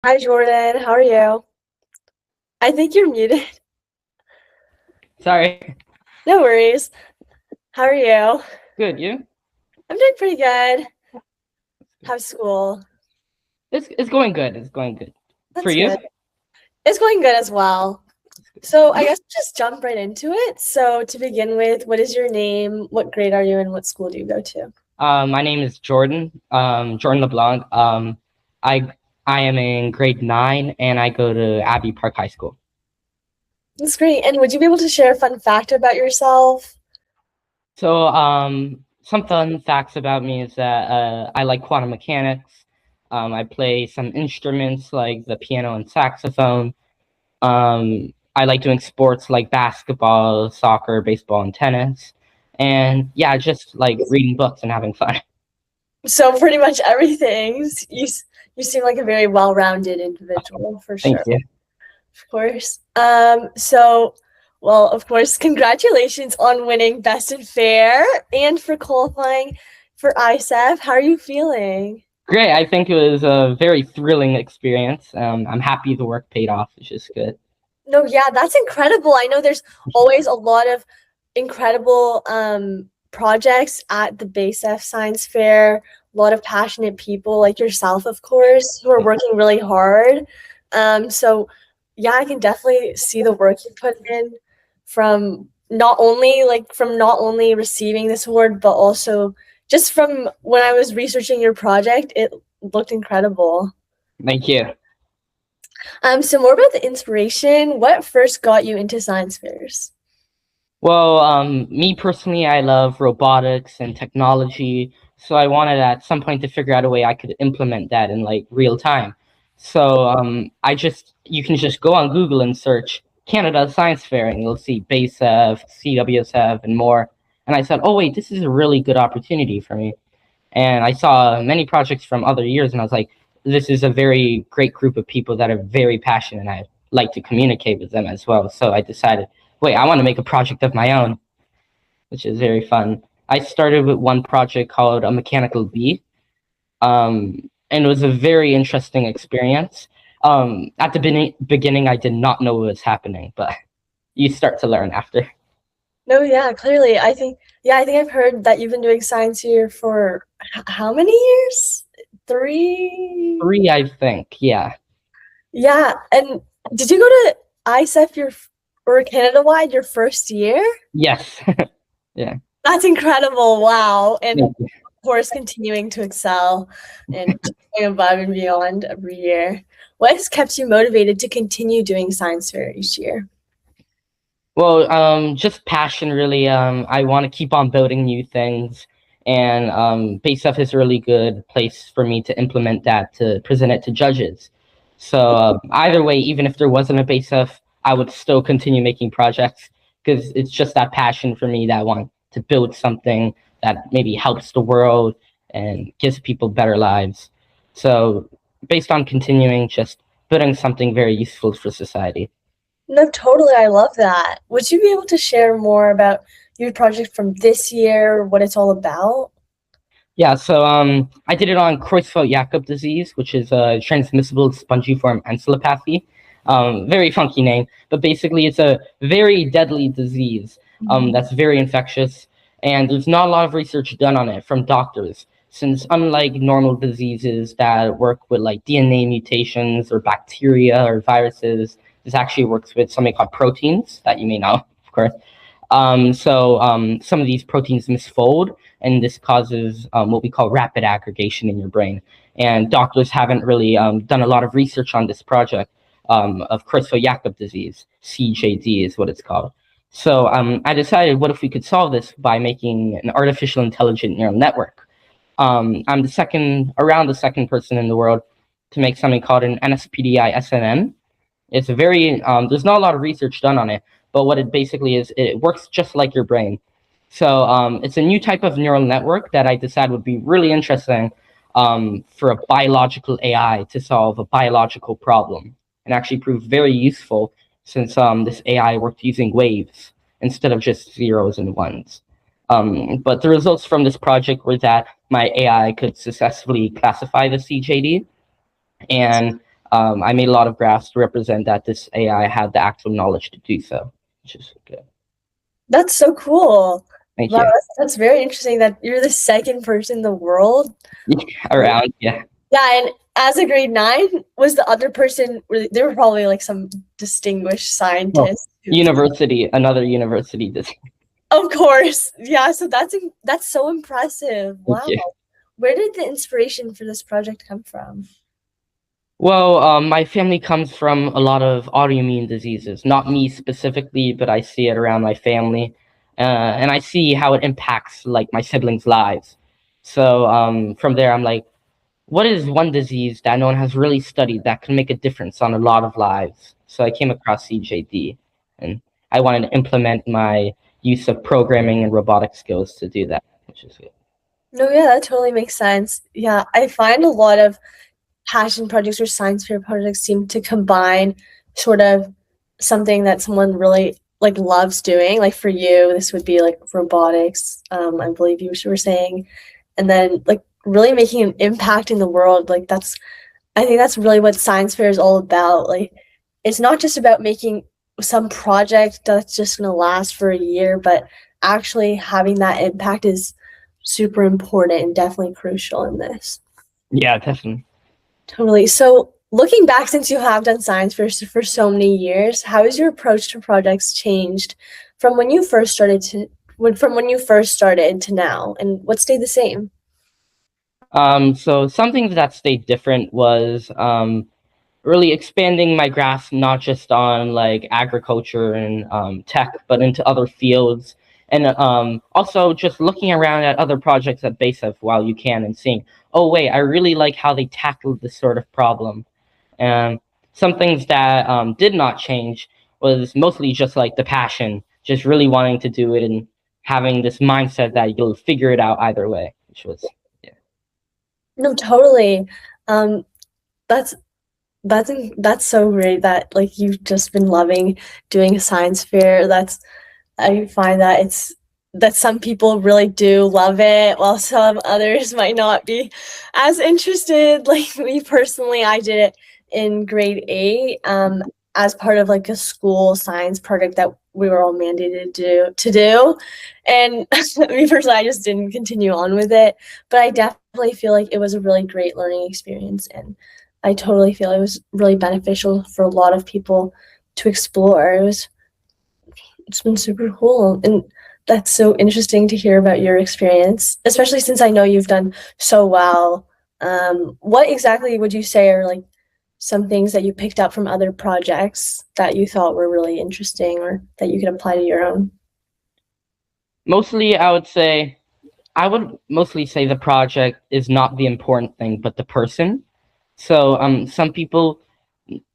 Hi, Jordan. How are you? I think you're muted. Sorry. No worries. How are you? Good, you? I'm doing pretty good. How's school? It's going good. It's going good. For That's you? good. It's going good as well. So I guess just jump right into it. So to begin with, what is your name? What grade are you in? What school do you go to? My name is Jordan. Jordan LeBlanc. I I am in grade 9 and I go to Abbey Park High School. That's great. And would you be able to share a fun fact about yourself? So some fun facts about me is that I like quantum mechanics. I play some instruments like the piano and saxophone. I like doing sports like basketball, soccer, baseball, and tennis. And yeah, just like reading books and having fun. So pretty much everything. You seem like a very well-rounded individual for Thank sure. you. Of course. Well, of course, congratulations on winning Best and Fair and for qualifying for ISEF. How are you feeling? Great. I think it was a very thrilling experience. I'm happy the work paid off, which is good. No, yeah, that's incredible. I know there's always a lot of incredible projects at the BASEF Science Fair, a lot of passionate people like yourself, of course, who are working really hard. So yeah, I can definitely see the work you put in from not only receiving this award, but also just from when I was researching your project, it looked incredible. Thank you. So more about the inspiration. What first got you into science fairs? Well, me personally, I love robotics and technology, so I wanted at some point to figure out a way I could implement that in like real time. So you can just go on Google and search Canada Science Fair, and you'll see BASEF, CWSF, and more. And I said, oh wait, this is a really good opportunity for me. And I saw many projects from other years, and I was like, this is a very great group of people that are very passionate, and I like to communicate with them as well. So I decided, wait, I want to make a project of my own, which is very fun. I started with one project called a mechanical bee, and it was a very interesting experience. At the beginning, I did not know what was happening, but you start to learn after. No, yeah, clearly. I think I've heard that you've been doing science here for how many years? Three? 3, I think, yeah. Yeah. And did you go to ISEF or Canada wide your first year? Yes. Yeah. That's incredible. Wow. And of Thank you. course, continuing to excel and going above and beyond every year. What has kept you motivated to continue doing science fair each year? Well, just passion really. I want to keep on building new things, and base stuff is a really good place for me to implement that to present it to judges. So either way, even if there wasn't a base stuff, I would still continue making projects because it's just that passion for me that I want to build something that maybe helps the world and gives people better lives. So based on continuing just building something very useful for society. No, totally. I love that. Would you be able to share more about your project from this year, what it's all about? Yeah, so I did it on Creutzfeldt-Jakob disease, which is a transmissible spongiform encephalopathy. Very funky name, but basically it's a very deadly disease that's very infectious, and there's not a lot of research done on it from doctors, since unlike normal diseases that work with like DNA mutations or bacteria or viruses, this actually works with something called proteins that you may know, of course. Some of these proteins misfold, and this causes what we call rapid aggregation in your brain. And doctors haven't really done a lot of research on this project of Creutzfeldt-Jakob disease. CJD is what it's called. So I decided, what if we could solve this by making an artificial intelligent neural network? I'm around the second person in the world to make something called an NSPDI SNN. It's there's not a lot of research done on it, but what it basically is, it works just like your brain. So it's a new type of neural network that I decided would be really interesting for a biological AI to solve a biological problem and actually prove very useful since this AI worked using waves instead of just zeros and ones. But the results from this project were that my AI could successfully classify the CJD, and I made a lot of graphs to represent that this AI had the actual knowledge to do so, which is good. That's so cool. Thank Wow, you. that's very interesting that you're the second person in the world. Around, yeah. Yeah, and as a grade 9, was the other person, they were probably like some distinguished Well, scientist. another university. Of course. Yeah, so that's so impressive. Thank Wow. you. Where did the inspiration for this project come from? Well, my family comes from a lot of autoimmune diseases. Not me specifically, but I see it around my family, and I see how it impacts like my siblings' lives. So from there, I'm like, what is one disease that no one has really studied that can make a difference on a lot of lives? So I came across CJD, and I wanted to implement my use of programming and robotic skills to do that, which is good. No, yeah, that totally makes sense. Yeah, I find a lot of passion projects or science fair projects seem to combine sort of something that someone really like loves doing. Like for you, this would be like robotics, I believe you were saying, and then like really making an impact in the world. Like I think that's really what science fair is all about. Like it's not just about making some project that's just gonna last for a year, but actually having that impact is super important and definitely crucial in this. Yeah, definitely. Totally. So looking back, since you have done science for so many years, how has your approach to projects changed from when you first started to now, and what stayed the same? So something that stayed different was really expanding my grasp not just on like agriculture and tech, but into other fields, and also just looking around at other projects at BASEF while you can and seeing, oh wait, I really like how they tackled this sort of problem. And some things that did not change was mostly just like the passion, just really wanting to do it and having this mindset that you'll figure it out either way, which was yeah. No, totally. Um, that's that's so great that like you've just been loving doing a science fair. I find that it's that some people really do love it, while some others might not be as interested. Like me personally, I did it in grade 8, as part of like a school science project that we were all mandated to do. And me personally, I just didn't continue on with it. But I definitely feel like it was a really great learning experience, and I totally feel it was really beneficial for a lot of people to explore. It's been super cool, and that's so interesting to hear about your experience, especially since I know you've done so well. What exactly would you say are like some things that you picked up from other projects that you thought were really interesting or that you could apply to your own? Mostly, I would mostly say the project is not the important thing, but the person. So some people,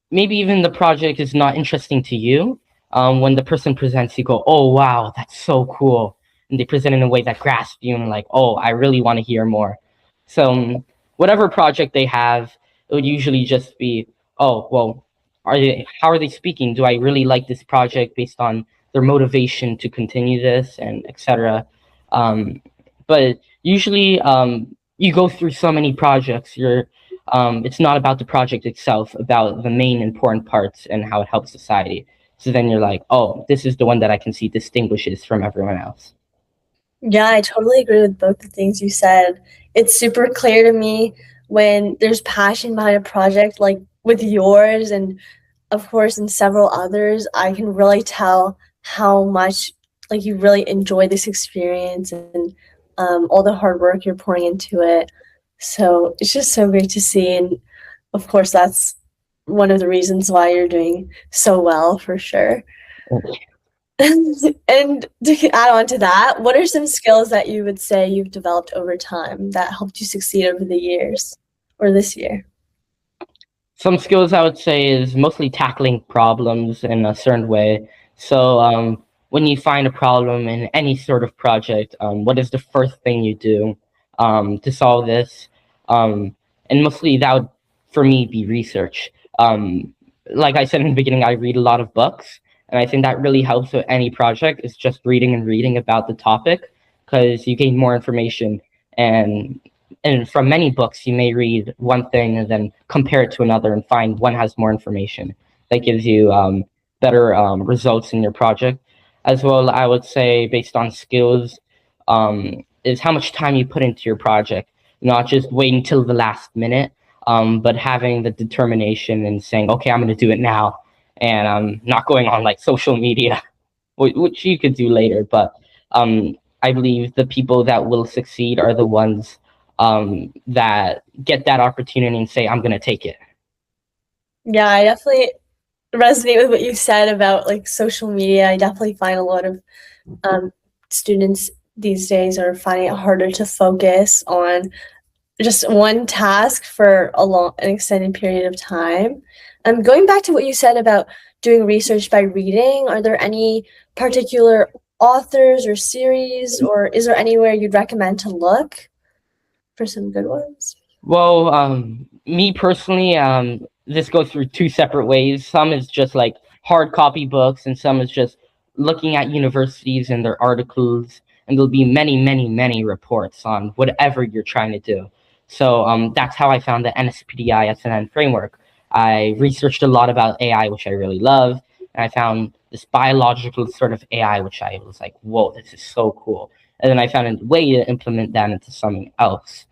maybe even the project is not interesting to you. When the person presents, you go, "Oh wow, that's so cool," and they present in a way that grasps you, and like, "Oh, I really want to hear more." So whatever project they have, it would usually just be, "Oh well, how are they speaking? Do I really like this project based on their motivation to continue this and etc." But usually, you go through so many projects. It's not about the project itself, about the main important parts and how it helps society. So then you're like, oh, this is the one that I can see distinguishes from everyone else. Yeah, I totally agree with both the things you said. It's super clear to me when there's passion behind a project like with yours and of course in several others, I can really tell how much like you really enjoy this experience and all the hard work you're pouring into it. So it's just so great to see, and of course that's one of the reasons why you're doing so well for sure. And to add on to that, what are some skills that you would say you've developed over time that helped you succeed over the years or this year? Some skills I would say is mostly tackling problems in a certain way. So when you find a problem in any sort of project, what is the first thing you do to solve this? And mostly that would, for me, be research. Like I said in the beginning, I read a lot of books, and I think that really helps with any project. Is just reading and reading about the topic because you gain more information and and from many books, you may read one thing and then compare it to another and find one has more information that gives you better results in your project. As well, I would say based on skills, is how much time you put into your project, not just waiting till the last minute, but having the determination and saying, okay, I'm going to do it now, and not going on like social media, which you could do later. But I believe the people that will succeed are the ones that get that opportunity and say, I'm going to take it. Yeah, I definitely resonate with what you said about like social media. I definitely find a lot of students these days are finding it harder to focus on just one task for an extended period of time. Going back to what you said about doing research by reading, are there any particular authors or series, or is there anywhere you'd recommend to look for some good ones? Well, me personally, this goes through two separate ways. Some is just like hard copy books, and some is just looking at universities and their articles, and there'll be many, many, many reports on whatever you're trying to do. So that's how I found the NSPDI SNN framework. I researched a lot about AI, which I really love, and I found this biological sort of AI, which I was like, whoa, this is so cool. And then I found a way to implement that into something else.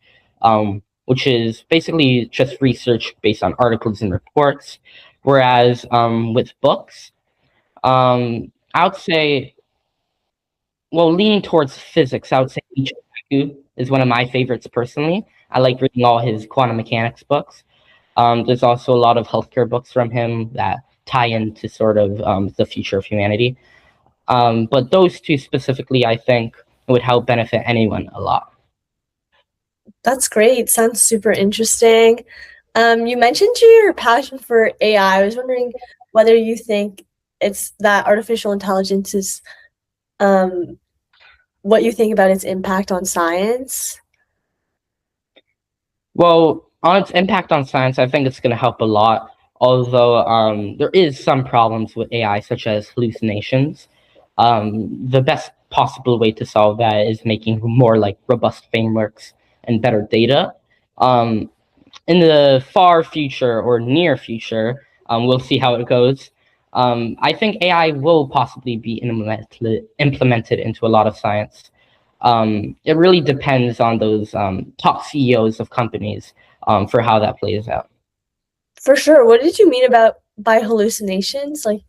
Which is basically just research based on articles and reports. Whereas with books, I would say, well, leaning towards physics, I would say Ichikaku is one of my favorites personally. I like reading all his quantum mechanics books. There's also a lot of healthcare books from him that tie into sort of the future of humanity. But those two specifically, I think, would help benefit anyone a lot. That's great. Sounds super interesting. You mentioned your passion for AI. I was wondering whether you think it's that artificial intelligence is what you think about its impact on science. Well, on its impact on science, I think it's going to help a lot. Although there is some problems with AI, such as hallucinations. The best possible way to solve that is making more like robust frameworks and better data. In the far future or near future, we'll see how it goes. I think AI will possibly be implemented into a lot of science. It really depends on those top CEOs of companies for how that plays out. For sure. What did you mean by hallucinations? Like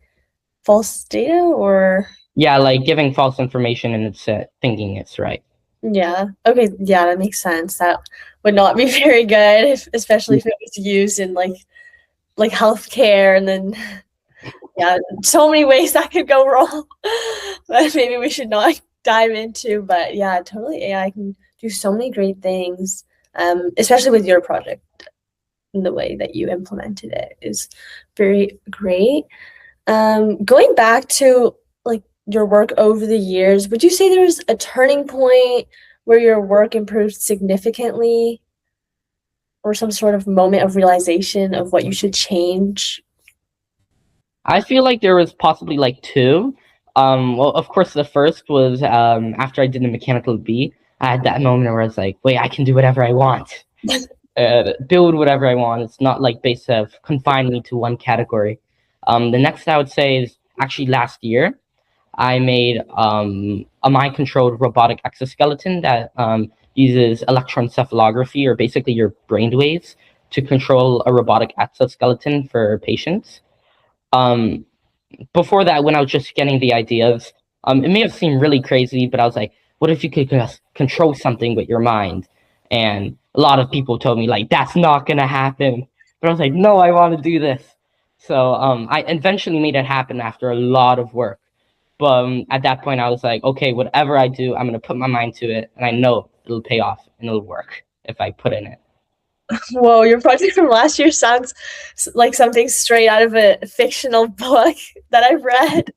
false data or? Yeah, like giving false information and it's thinking it's right. Yeah. Okay. Yeah, that makes sense. That would not be very good, especially if it was used in like healthcare, and then yeah, so many ways that could go wrong. That maybe we should not dive into. But yeah, totally, AI can do so many great things, especially with your project. And the way that you implemented it is very great. Going back to like your work over the years, would you say there was a turning point where your work improved significantly, or some sort of moment of realization of what you should change? I feel like there was possibly like two. Well, of course, the first was after I did the mechanical B. I had that moment where I was like, wait, I can do whatever I want. Build whatever I want. It's not like base of confine me to one category. The next I would say is actually last year. I made a mind-controlled robotic exoskeleton that uses electroencephalography, or basically your brain waves, to control a robotic exoskeleton for patients. Before that, when I was just getting the ideas, it may have seemed really crazy, but I was like, what if you could just control something with your mind? And a lot of people told me, like, that's not going to happen. But I was like, no, I want to do this. So I eventually made it happen after a lot of work. But at that point, I was like, okay, whatever I do, I'm going to put my mind to it. And I know it'll pay off and it'll work if I put in it. Whoa, your project from last year sounds like something straight out of a fictional book that I've read.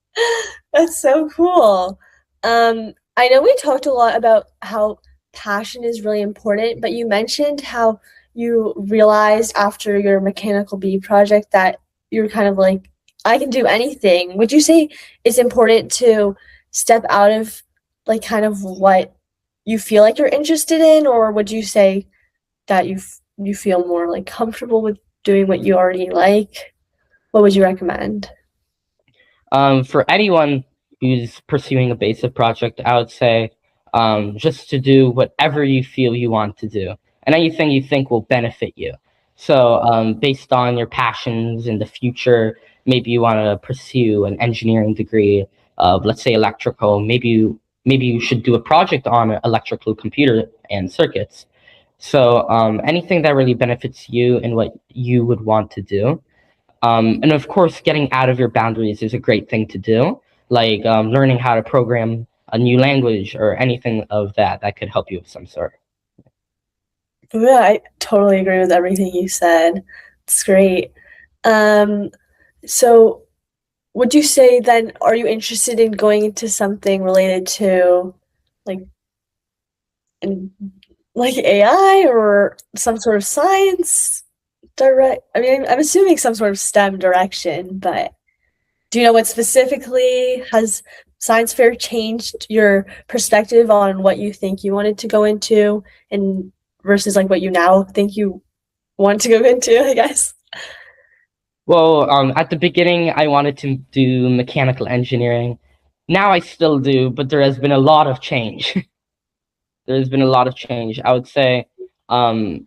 That's so cool. I know we talked a lot about how passion is really important, but you mentioned how you realized after your mechanical bee project that you're kind of like, I can do anything. Would you say it's important to step out of like kind of what you feel like you're interested in, or would you say that you feel more like comfortable with doing what you already like, what would you recommend? For anyone who's pursuing a basic project, I would say just to do whatever you feel you want to do and anything you think will benefit you. So, based on your passions in the future, maybe you want to pursue an engineering degree of, let's say, electrical. Maybe you should do a project on electrical computer and circuits. So, anything that really benefits you and what you would want to do. And of course, getting out of your boundaries is a great thing to do, like learning how to program a new language or anything of that could help you of some sort. Yeah, I totally agree with everything you said. It's great. Um, so would you say then, are you interested in going into something related to like in, like AI or some sort of science direct? I mean, I'm assuming some sort of STEM direction, but do you know what specifically has science fair changed your perspective on what you think you wanted to go into and versus like what you now think you want to go into, I guess? Well, at the beginning, I wanted to do mechanical engineering. Now I still do, but there has been a lot of change. There's been a lot of change. I would say, um,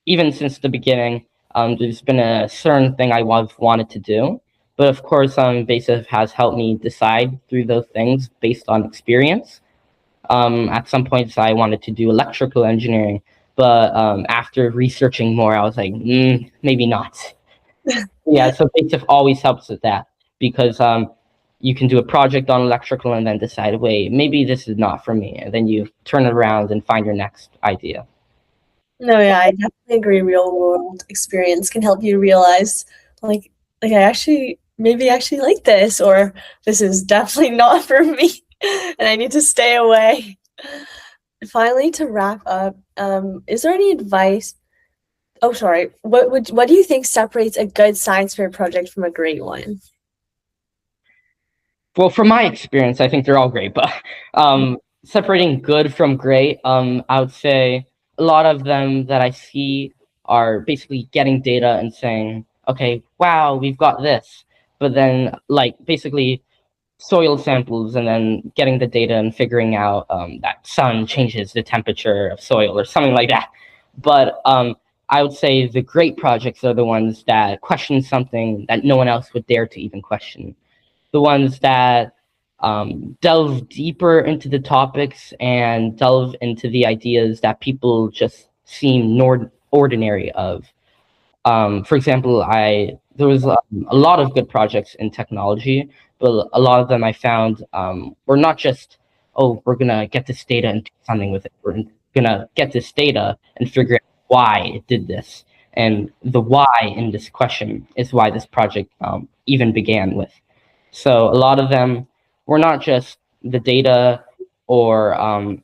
even since the beginning, there's been a certain thing I've wanted to do. But of course, BASIF has helped me decide through those things based on experience. At some points, I wanted to do electrical engineering, but after researching more, I was like, maybe not. Yeah, so BASIF always helps with that because you can do a project on electrical and then decide, wait, maybe this is not for me, and then you turn it around and find your next idea. No, yeah, I definitely agree. Real world experience can help you realize, like, I actually maybe actually like this, or this is definitely not for me, and I need to stay away. Finally, to wrap up, is there any advice? Oh, sorry. What do you think separates a good science fair project from a great one? Well, from my experience, I think they're all great, but separating good from great, I would say a lot of them that I see are basically getting data and saying, okay, wow, we've got this. But then, like, basically soil samples and then getting the data and figuring out that sun changes the temperature of soil or something like that. But I would say the great projects are the ones that question something that no one else would dare to even question, the ones that delve deeper into the topics and delve into the ideas that people just seem ordinary of. For example, there was a lot of good projects in technology, but a lot of them I found were not just, oh, we're gonna get this data and do something with it. We're gonna get this data and figure out why it did this. And the why in this question is why this project even began with. So a lot of them were not just the data or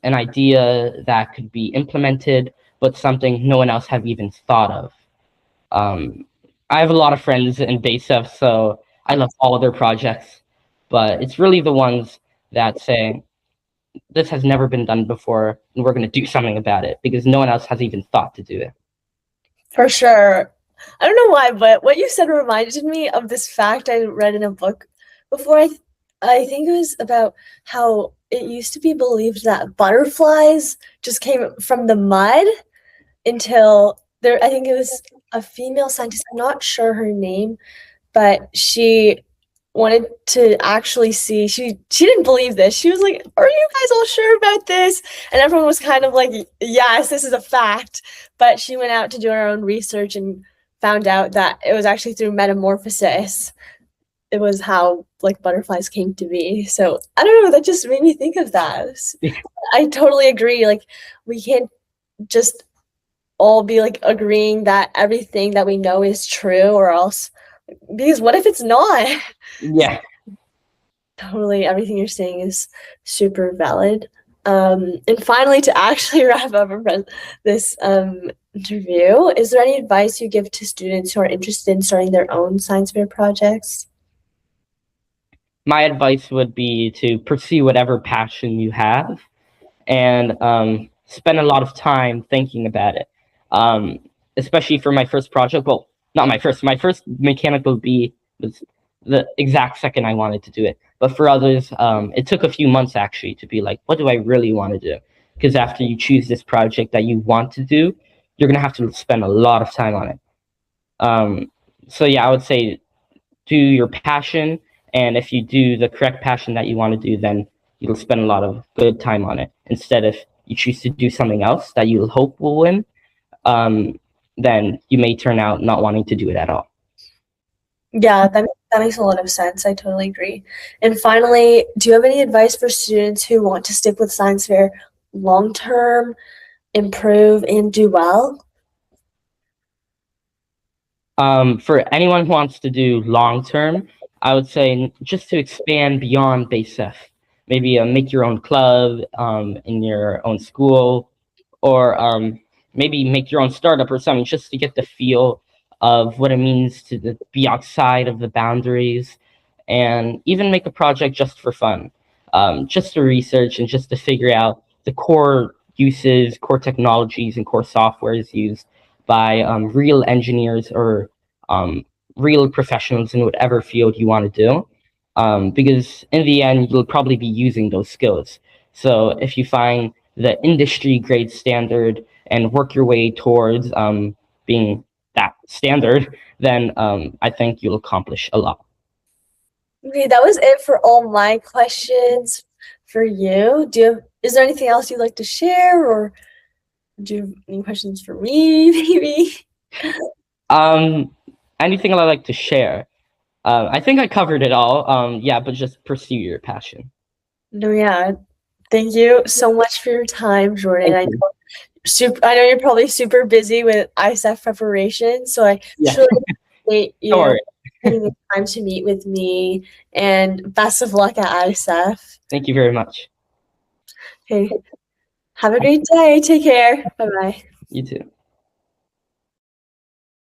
an idea that could be implemented, but something no one else have even thought of. Um, I have a lot of friends in BASEF, so I love all of their projects, but it's really the ones that say, this has never been done before, and we're going to do something about it because no one else has even thought to do it. For sure. I don't know why, but what you said reminded me of this fact I read in a book before. I think it was about how it used to be believed that butterflies just came from the mud until there. I think it was a female scientist. I'm not sure her name, but she wanted to actually see. She didn't believe this. She was like, "Are you guys all sure about this?" And everyone was kind of like, "Yes, this is a fact." But she went out to do her own research and found out that it was actually through metamorphosis. It was how like butterflies came to be. So I don't know. That just made me think of that. I totally agree. Like we can't just all be like agreeing that everything that we know is true, or else because what if it's not? Yeah. Totally, everything you're saying is super valid. And finally, to actually wrap up this interview, is there any advice you give to students who are interested in starting their own science fair projects? My advice would be to pursue whatever passion you have and spend a lot of time thinking about it. Especially for my first project. Well, not my first. My first mechanical B was the exact second I wanted to do it. But for others, it took a few months actually to be like, what do I really want to do? Because after you choose this project that you want to do, you're gonna have to spend a lot of time on it. So yeah, I would say do your passion, and if you do the correct passion that you want to do, then you'll spend a lot of good time on it. Instead, if you choose to do something else that you hope will win, then you may turn out not wanting to do it at all. Yeah, that makes a lot of sense. I totally agree. And finally, do you have any advice for students who want to stick with science fair long term, improve, and do well? For anyone who wants to do long term, I would say just to expand beyond BASEF. Maybe make your own club in your own school, or maybe make your own startup or something, just to get the feel of what it means to be outside of the boundaries, and even make a project just for fun, just to research and just to figure out the core uses, core technologies, and core softwares used by real engineers or real professionals in whatever field you want to do. Because in the end, you'll probably be using those skills. So if you find the industry grade standard and work your way towards being that standard, then I think you'll accomplish a lot. Okay, that was it for all my questions for you. Is there anything else you'd like to share, or do you have any questions for me, maybe? Anything I'd like to share? I think I covered it all. Yeah, but just pursue your passion. No, yeah. Thank you so much for your time, Jordan. Thank you. I know you're probably super busy with ISEF preparation, so I Yeah. truly appreciate you Don't worry. taking the time to meet with me, and best of luck at ISEF. Thank you very much. Okay. Have a great day. Take care. Bye-bye. You too.